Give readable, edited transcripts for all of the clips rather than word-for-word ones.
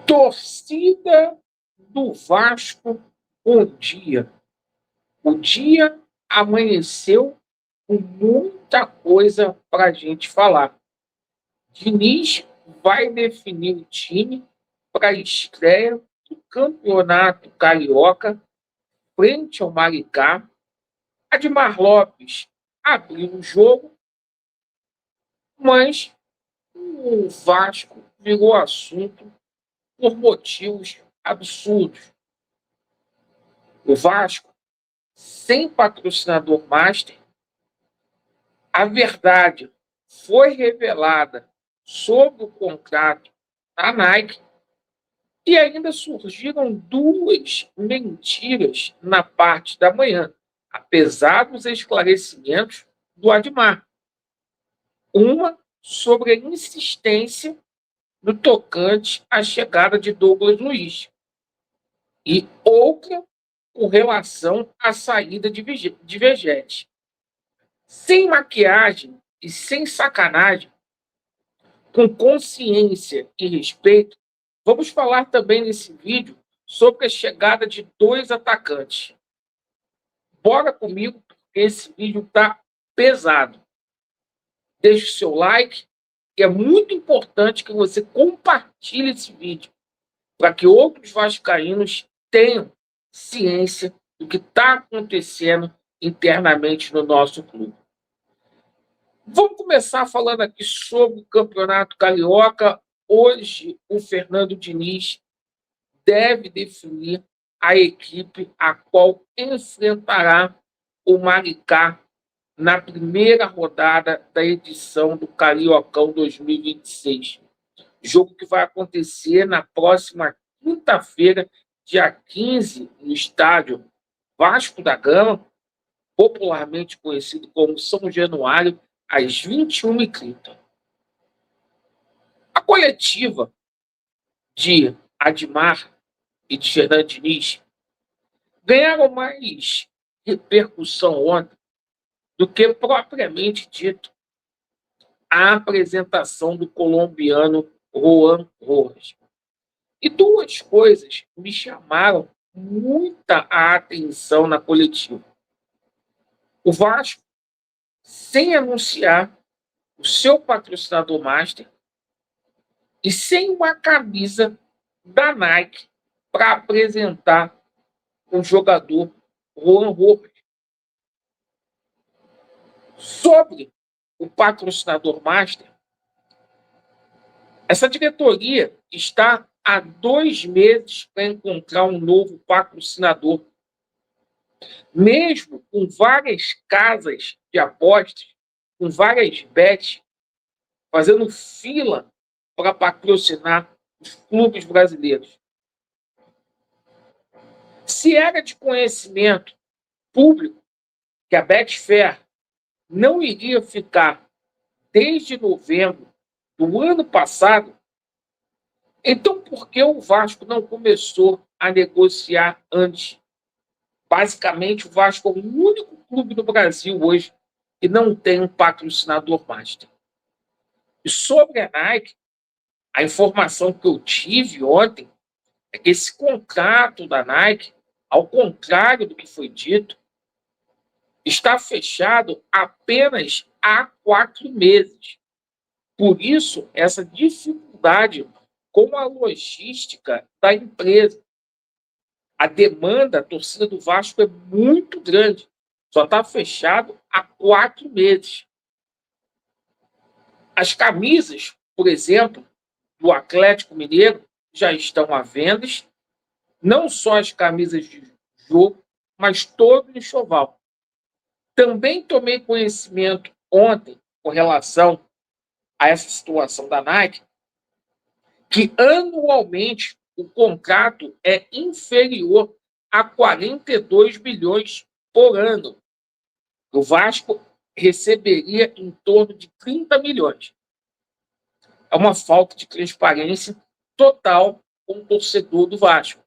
Torcida do Vasco, bom dia. O dia amanheceu com muita coisa para a gente falar. Diniz vai definir o time para a estreia do Campeonato Carioca frente ao Maricá. Admar Lopes abriu o jogo, mas o Vasco virou assunto por motivos absurdos. O Vasco, sem patrocinador master, a verdade foi revelada sobre o contrato da Nike e ainda surgiram duas mentiras na parte da manhã, apesar dos esclarecimentos do Admar. Uma sobre a insistência no tocante à chegada de Douglas Luiz e outra com relação à saída de Vegete. Sem maquiagem e sem sacanagem, com consciência e respeito, vamos falar também nesse vídeo sobre a chegada de dois atacantes. Bora comigo, porque esse vídeo está pesado. Deixe o seu like, e é muito importante que você compartilhe esse vídeo, para que outros vascaínos tenham ciência do que está acontecendo internamente no nosso clube. Vamos começar falando aqui sobre o Campeonato Carioca. Hoje, o Fernando Diniz deve definir a equipe a qual enfrentará o Maricá na primeira rodada da edição do Cariocão 2026. Jogo que vai acontecer na próxima quinta-feira, dia 15, no estádio Vasco da Gama, popularmente conhecido como São Januário, às 21h30. A coletiva de Admar e de Fernando Diniz ganharam mais repercussão ontem do que propriamente dito a apresentação do colombiano Juan Rojas. E duas coisas me chamaram muita atenção na coletiva. O Vasco, sem anunciar o seu patrocinador master e sem uma camisa da Nike para apresentar o jogador Juan Rojas. Sobre o patrocinador master, essa diretoria está há 2 meses para encontrar um novo patrocinador. Mesmo com várias casas de apostas, com várias bets, fazendo fila para patrocinar os clubes brasileiros. Se era de conhecimento público que a Betfair não iria ficar desde novembro do ano passado, então por que o Vasco não começou a negociar antes? Basicamente, o Vasco é o único clube no Brasil hoje que não tem um patrocinador master. E sobre a Nike, a informação que eu tive ontem é que esse contrato da Nike, ao contrário do que foi dito, está fechado apenas há 4 meses. Por isso, essa dificuldade com a logística da empresa. A demanda, a torcida do Vasco é muito grande. Só está fechado há 4 meses. As camisas, por exemplo, do Atlético Mineiro já estão à venda. Não só as camisas de jogo, mas todo o enxoval. Também tomei conhecimento ontem, com relação a essa situação da Nike, que anualmente o contrato é inferior a 42 milhões por ano. O Vasco receberia em torno de 30 milhões. É uma falta de transparência total com o torcedor do Vasco.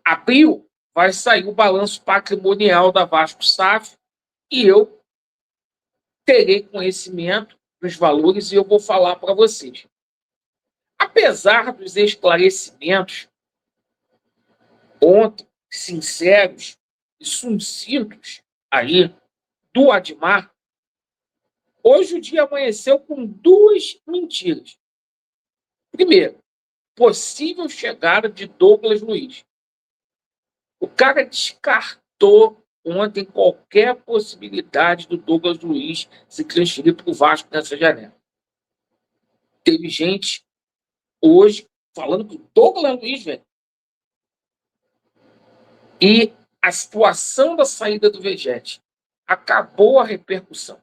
Abril vai sair o balanço patrimonial da Vasco SAF e eu terei conhecimento dos valores e eu vou falar para vocês. A apesar dos esclarecimentos ontem, sinceros e sucintos aí do Admar, hoje o dia amanheceu com duas mentiras. Primeiro, possível chegada de Douglas Luiz. O cara descartou ontem qualquer possibilidade do Douglas Luiz se transferir para o Vasco nessa janela. Teve gente hoje falando que o Douglas Luiz, velho. E a situação da saída do Vegete acabou a repercussão.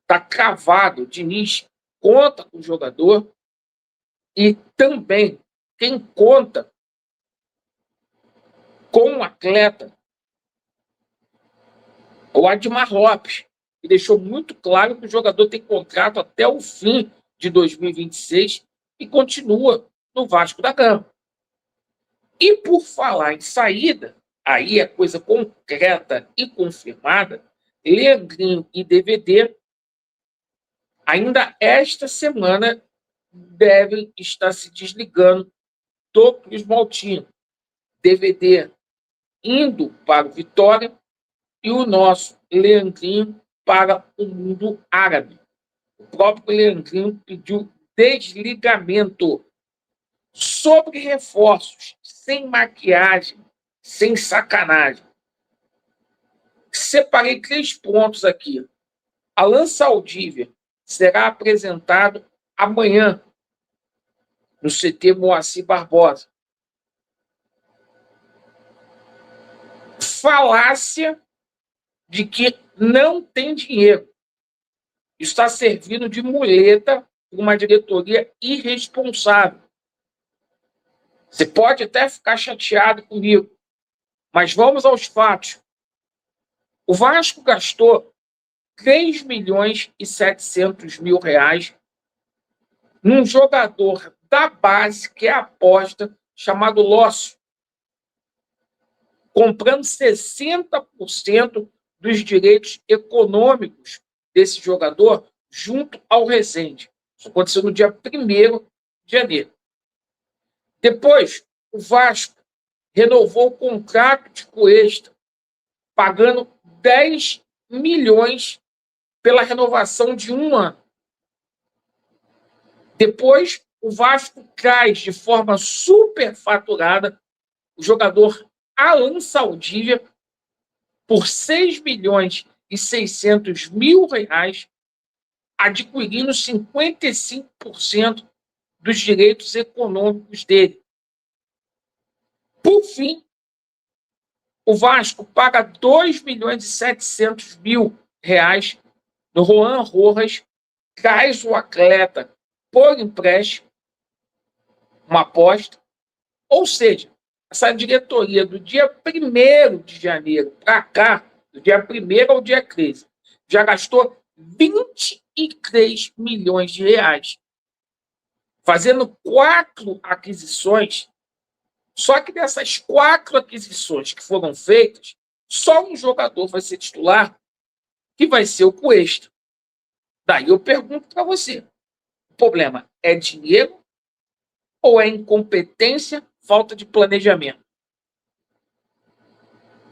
Está cravado, o Diniz conta com o jogador e também quem conta com o atleta, o Admar Lopes, que deixou muito claro que o jogador tem contrato até o fim de 2026 e continua no Vasco da Gama. E por falar em saída, aí é coisa concreta e confirmada, Leandrinho e DVD, ainda esta semana, devem estar se desligando do Cruz Maltino. DVD indo para o Vitória e o nosso Leandrinho para o mundo árabe. O próprio Leandrinho pediu desligamento. Sobre reforços, sem maquiagem, sem sacanagem. Separei 3 pontos aqui. Alan Saldívia será apresentado amanhã no CT Moacir Barbosa. Falácia de que não tem dinheiro. Está servindo de muleta para uma diretoria irresponsável. Você pode até ficar chateado comigo, mas vamos aos fatos. O Vasco gastou 3 milhões e 700 mil reais num jogador da base, que é a aposta, chamado Lócio, comprando 60% dos direitos econômicos desse jogador junto ao Resende. Isso aconteceu no dia 1º de janeiro. Depois, o Vasco renovou o contrato de Cuesta, pagando 10 milhões pela renovação de 1 ano. Depois, o Vasco traz de forma superfaturada o jogador Alan Saldívia por 6 milhões e 600 mil reais, adquirindo 55% dos direitos econômicos dele. Por fim, o Vasco paga 2 milhões e 700 mil reais no Juan Rojas, traz o atleta por empréstimo, uma aposta. Ou seja, essa diretoria do dia 1º de janeiro para cá, do dia 1º ao dia 13, já gastou 23 milhões de reais, fazendo 4 aquisições. Só que dessas 4 aquisições que foram feitas, só um jogador vai ser titular, que vai ser o Cuesta. Daí eu pergunto para você, o problema é dinheiro ou é incompetência, falta de planejamento?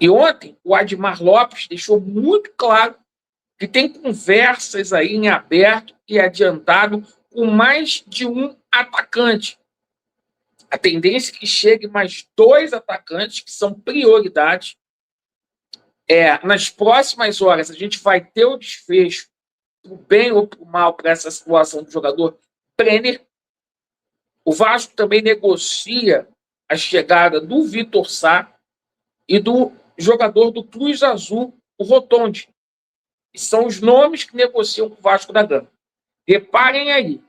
E ontem o Admar Lopes deixou muito claro que tem conversas aí em aberto e adiantado com mais de um atacante. A tendência é que chegue mais 2 atacantes, que são prioridades. Nas próximas horas, a gente vai ter o desfecho, para o bem ou para o mal, para essa situação do jogador Brenner. O Vasco também negocia a chegada do Vitor Sá e do jogador do Cruz Azul, o Rotondi. E são os nomes que negociam com o Vasco da Gama. Reparem aí,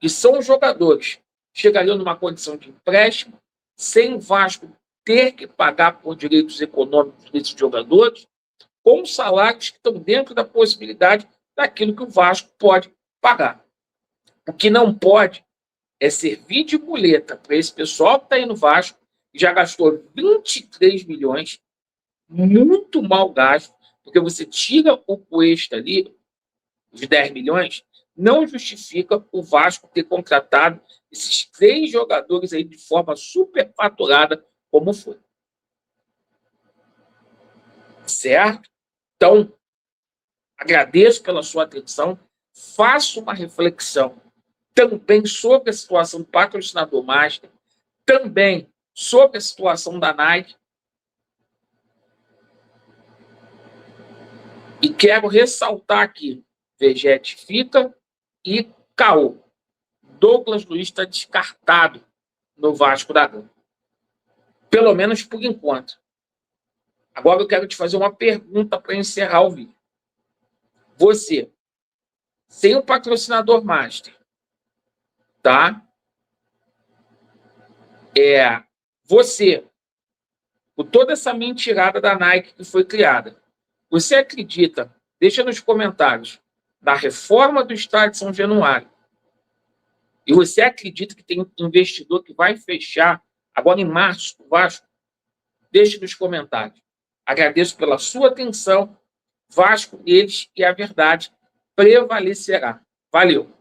que são os jogadores que chegariam numa condição de empréstimo, sem o Vasco ter que pagar por direitos econômicos desses jogadores, com salários que estão dentro da possibilidade daquilo que o Vasco pode pagar. O que não pode é servir de muleta para esse pessoal que está aí no Vasco, que já gastou 23 milhões, muito mal gasto, porque você tira o Cuesta ali, os 10 milhões, não justifica o Vasco ter contratado esses 3 jogadores aí de forma superfaturada, como foi. Certo? Então, agradeço pela sua atenção, faço uma reflexão também sobre a situação do patrocinador master, também sobre a situação da Nike, e quero ressaltar aqui, Vegete fica e Caô. Douglas Luiz está descartado no Vasco da Gama. Pelo menos por enquanto. Agora eu quero te fazer uma pergunta para encerrar o vídeo. Você, sem o patrocinador master, tá? Você, com toda essa mentirada da Nike que foi criada, você acredita, deixa nos comentários, na reforma do estádio de São Januário, e você acredita que tem investidor que vai fechar agora em março o Vasco? Deixe nos comentários. Agradeço pela sua atenção. Vasco, eles e a verdade prevalecerá. Valeu!